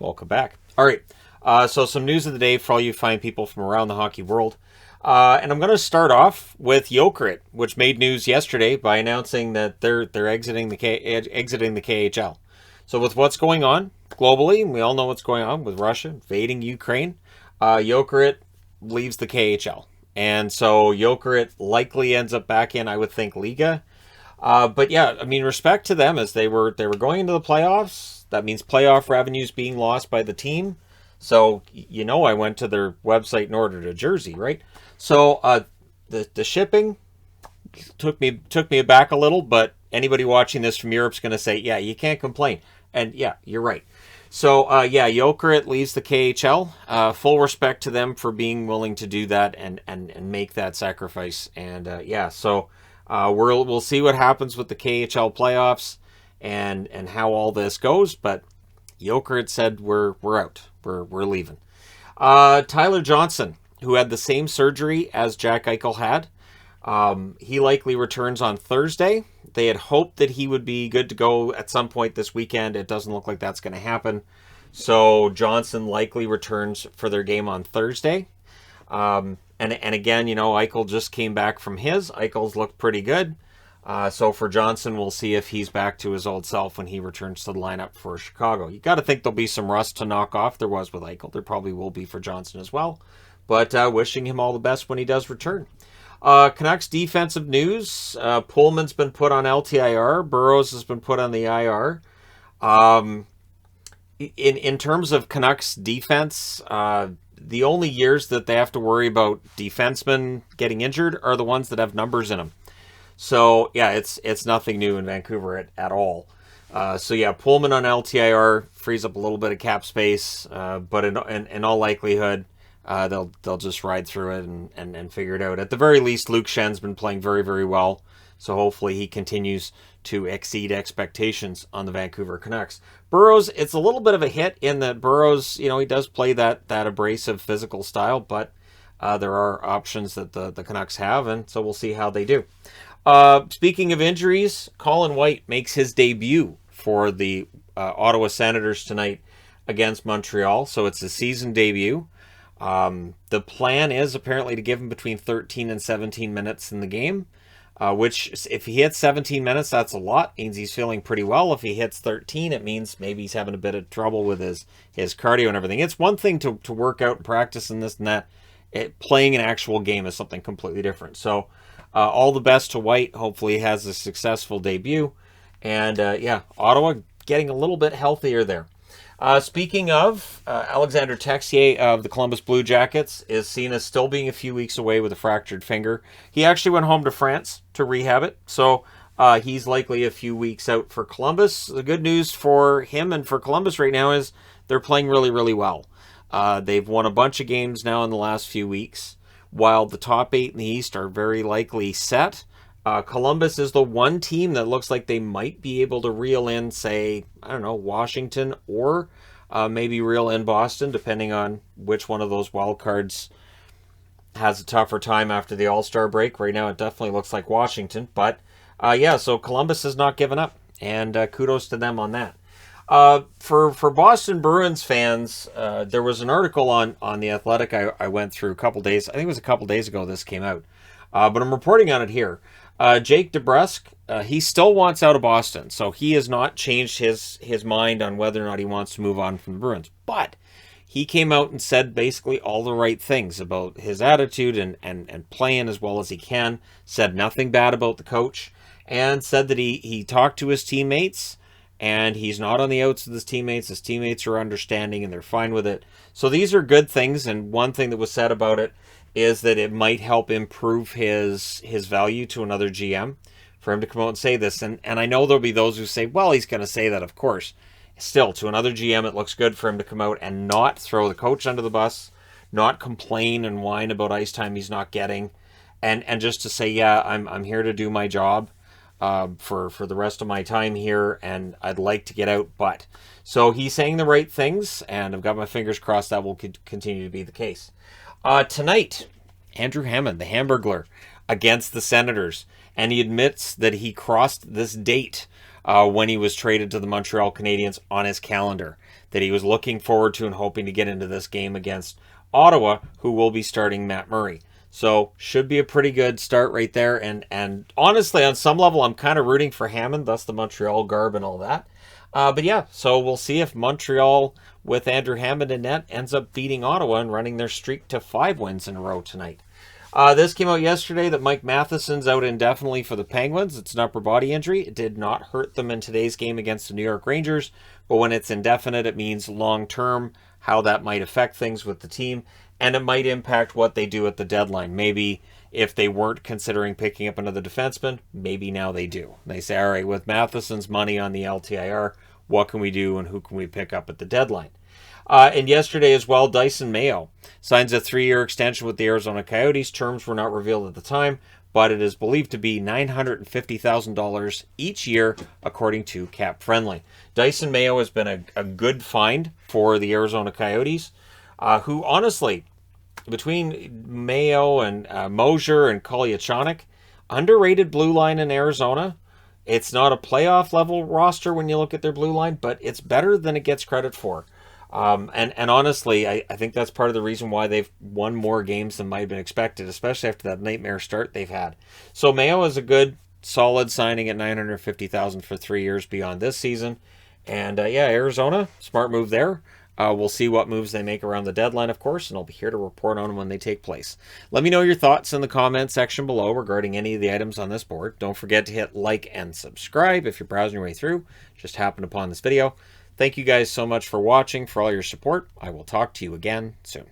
Welcome back. All right. So some news of the day for all you fine people from around the hockey world. And I'm going to start off with Jokerit, which made news yesterday by announcing that they're exiting the KHL. So with what's going on globally, and we all know what's going on with Russia invading Ukraine, Jokerit leaves the KHL. And so Jokerit likely ends up back in, I would think, Liga. But yeah, I mean, respect to them as they were going into the playoffs. That means playoff revenues being lost by the team. So, I went to their website and ordered a jersey, right? So, the shipping took me aback a little, but anybody watching this from Europe's going to say, yeah, you can't complain. And yeah, you're right. So, Jokerit leaves the KHL. Full respect to them for being willing to do that and make that sacrifice. And we'll see what happens with the KHL playoffs and how all this goes. But Jokerit said we're out. We're leaving. Tyler Johnson, who had the same surgery as Jack Eichel had, he likely returns on Thursday. They had hoped that he would be good to go at some point this weekend. It doesn't look like that's going to happen. So Johnson likely returns for their game on Thursday. And again, Eichel just came back from his. Eichel's looked pretty good. So for Johnson, we'll see if he's back to his old self when he returns to the lineup for Chicago. You got to think there'll be some rust to knock off. There was with Eichel. There probably will be for Johnson as well. But wishing him all the best when he does return. Canucks defensive news. Pullman's been put on LTIR. Burrows has been put on the IR. In terms of Canucks defense, the only years that they have to worry about defensemen getting injured are the ones that have numbers in them. So, yeah, it's nothing new in Vancouver at all. Pullman on LTIR frees up a little bit of cap space, but in all likelihood, they'll just ride through it and figure it out. At the very least, Luke Schen's been playing very, very well, so hopefully he continues to exceed expectations on the Vancouver Canucks. Burrows, it's a little bit of a hit in that Burrows, he does play that abrasive physical style, but there are options that the Canucks have, and so we'll see how they do. Speaking of injuries, Colin White makes his debut for the Ottawa Senators tonight against Montreal, so it's a season debut. The plan is apparently to give him between 13 and 17 minutes in the game, which if he hits 17 minutes, that's a lot. It means he's feeling pretty well. If he hits 13, it means maybe he's having a bit of trouble with his cardio and everything. It's one thing to work out and practice and this and that. Playing an actual game is something completely different. So all the best to White. Hopefully he has a successful debut. And Ottawa getting a little bit healthier there. Speaking of, Alexander Texier of the Columbus Blue Jackets is seen as still being a few weeks away with a fractured finger. He actually went home to France to rehab it, so he's likely a few weeks out for Columbus. The good news for him and for Columbus right now is they're playing really, really well. They've won a bunch of games now in the last few weeks, while the top 8 in the East are very likely set. Columbus is the one team that looks like they might be able to reel in, say, Washington or maybe reel in Boston, depending on which one of those wild cards has a tougher time after the All-Star break. Right now it definitely looks like Washington. But, so Columbus has not given up, and kudos to them on that. For Boston Bruins fans, there was an article on The Athletic I went through a couple days. I think it was a couple days ago this came out. But I'm reporting on it here. Jake DeBrusk, he still wants out of Boston, so he has not changed his mind on whether or not he wants to move on from the Bruins. But he came out and said basically all the right things about his attitude and playing as well as he can, said nothing bad about the coach, and said that he talked to his teammates, and he's not on the outs with his teammates. His teammates are understanding, and they're fine with it. So these are good things, and one thing that was said about it is that it might help improve his value to another GM for him to come out and say this. And I know there'll be those who say, well, he's going to say that, of course. Still, to another GM, it looks good for him to come out and not throw the coach under the bus, not complain and whine about ice time he's not getting, and just to say, yeah, I'm here to do my job for the rest of my time here, and I'd like to get out, but. So he's saying the right things, and I've got my fingers crossed that will continue to be the case. Tonight, Andrew Hammond, the Hamburglar, against the Senators, and he admits that he crossed this date when he was traded to the Montreal Canadiens on his calendar, that he was looking forward to and hoping to get into this game against Ottawa, who will be starting Matt Murray. So should be a pretty good start right there. And honestly, on some level, I'm kind of rooting for Hammond, thus the Montreal garb and all that. But yeah, so we'll see if Montreal with Andrew Hammond in net ends up beating Ottawa and running their streak to 5 wins in a row tonight. This came out yesterday that Mike Matheson's out indefinitely for the Penguins. It's an upper body injury. It did not hurt them in today's game against the New York Rangers, but when it's indefinite, it means long-term, how that might affect things with the team, and it might impact what they do at the deadline. Maybe if they weren't considering picking up another defenseman, maybe now they do. They say, all right, with Matheson's money on the LTIR, what can we do and who can we pick up at the deadline? And yesterday as well, Dyson Mayo signs a 3-year extension with the Arizona Coyotes. Terms were not revealed at the time, but it is believed to be $950,000 each year, according to Cap Friendly. Dyson Mayo has been a good find for the Arizona Coyotes, who honestly, between Mayo and Mosier and Kolyachonok, underrated blue line in Arizona. It's not a playoff level roster when you look at their blue line, but it's better than it gets credit for. And honestly, I think that's part of the reason why they've won more games than might have been expected, especially after that nightmare start they've had. So Mayo is a good, solid signing at $950,000 for 3 years beyond this season. And yeah, Arizona, smart move there. We'll see what moves they make around the deadline, of course, and I'll be here to report on them when they take place. Let me know your thoughts in the comment section below regarding any of the items on this board. Don't forget to hit like and subscribe if you're browsing your way through. Just happened upon this video. Thank you guys so much for watching, for all your support. I will talk to you again soon.